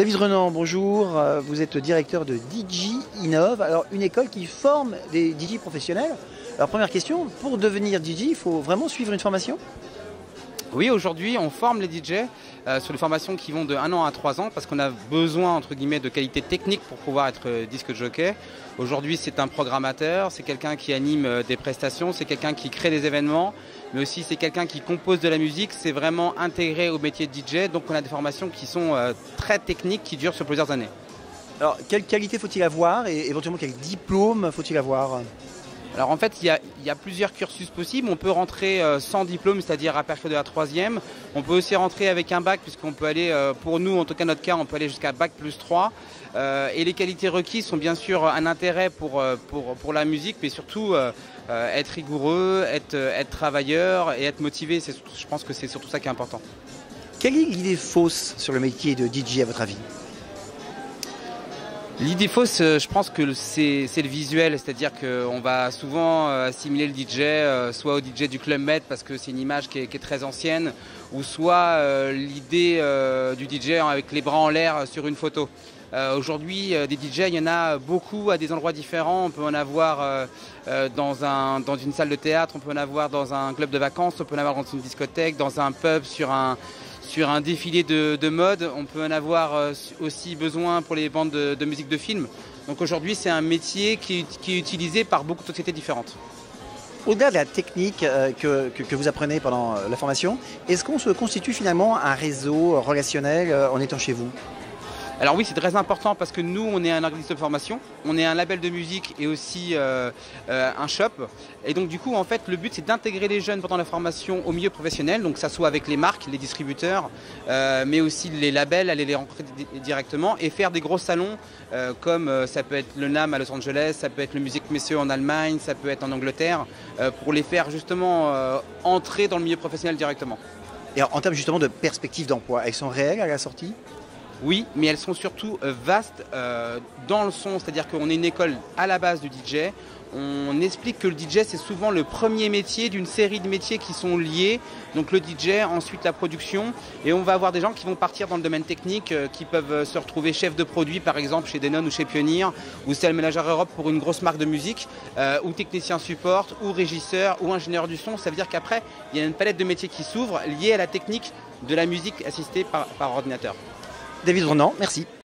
David Renan, bonjour. Vous êtes directeur de DJ Innov, alors une école qui forme des DJ professionnels. Alors première question, pour devenir DJ, il faut vraiment suivre une formation? Oui, aujourd'hui, on forme les DJ sur des formations qui vont de 1 an à 3 ans parce qu'on a besoin, entre guillemets, de qualité technique pour pouvoir être disque jockey. Aujourd'hui, c'est un programmateur, c'est quelqu'un qui anime des prestations, c'est quelqu'un qui crée des événements, mais aussi c'est quelqu'un qui compose de la musique. C'est vraiment intégré au métier de DJ. Donc, on a des formations qui sont très techniques, qui durent sur plusieurs années. Alors, quelle qualité faut-il avoir et éventuellement quel diplôme faut-il avoir? Alors en fait, il y a plusieurs cursus possibles. On peut rentrer sans diplôme, c'est-à-dire à partir de la 3e. On peut aussi rentrer avec un bac, puisqu'on peut aller, pour nous, en tout cas notre cas, on peut aller jusqu'à bac plus 3. Et les qualités requises sont bien sûr un intérêt pour la musique, mais surtout être rigoureux, être travailleur et être motivé. Je pense que c'est surtout ça qui est important. Quelle est l'idée fausse sur le métier de DJ à votre avis? L'idée fausse, je pense que c'est le visuel, c'est-à-dire qu'on va souvent assimiler le DJ soit au DJ du Club Med parce que c'est une image qui est très ancienne, ou soit l'idée du DJ avec les bras en l'air sur une photo. Aujourd'hui, des DJ, il y en a beaucoup à des endroits différents. On peut en avoir dans une salle de théâtre, on peut en avoir dans un club de vacances, on peut en avoir dans une discothèque, dans un pub, sur un défilé de mode. On peut en avoir aussi besoin pour les bandes de musique de film. Donc aujourd'hui, c'est un métier qui est utilisé par beaucoup de sociétés différentes. Au-delà de la technique que vous apprenez pendant la formation, est-ce qu'on se constitue finalement un réseau relationnel en étant chez vous? Alors oui, c'est très important parce que nous, on est un organisme de formation, on est un label de musique et aussi un shop. Et donc du coup, en fait, le but, c'est d'intégrer les jeunes pendant la formation au milieu professionnel, donc ça soit avec les marques, les distributeurs, mais aussi les labels, aller les rencontrer directement et faire des gros salons comme ça peut être le NAMM à Los Angeles, ça peut être le Musique Messieurs en Allemagne, ça peut être en Angleterre, pour les faire justement entrer dans le milieu professionnel directement. Et en termes justement de perspectives d'emploi, elles sont réelles à la sortie? Oui, mais elles sont surtout vastes dans le son, c'est-à-dire qu'on est une école à la base du DJ. On explique que le DJ, c'est souvent le premier métier d'une série de métiers qui sont liés. Donc le DJ, ensuite la production. Et on va avoir des gens qui vont partir dans le domaine technique, qui peuvent se retrouver chef de produit, par exemple, chez Denon ou chez Pioneer, ou Sales Manager Europe pour une grosse marque de musique, ou technicien support, ou régisseur, ou ingénieur du son. Ça veut dire qu'après, il y a une palette de métiers qui s'ouvre liée à la technique de la musique assistée par ordinateur. David Renan, merci.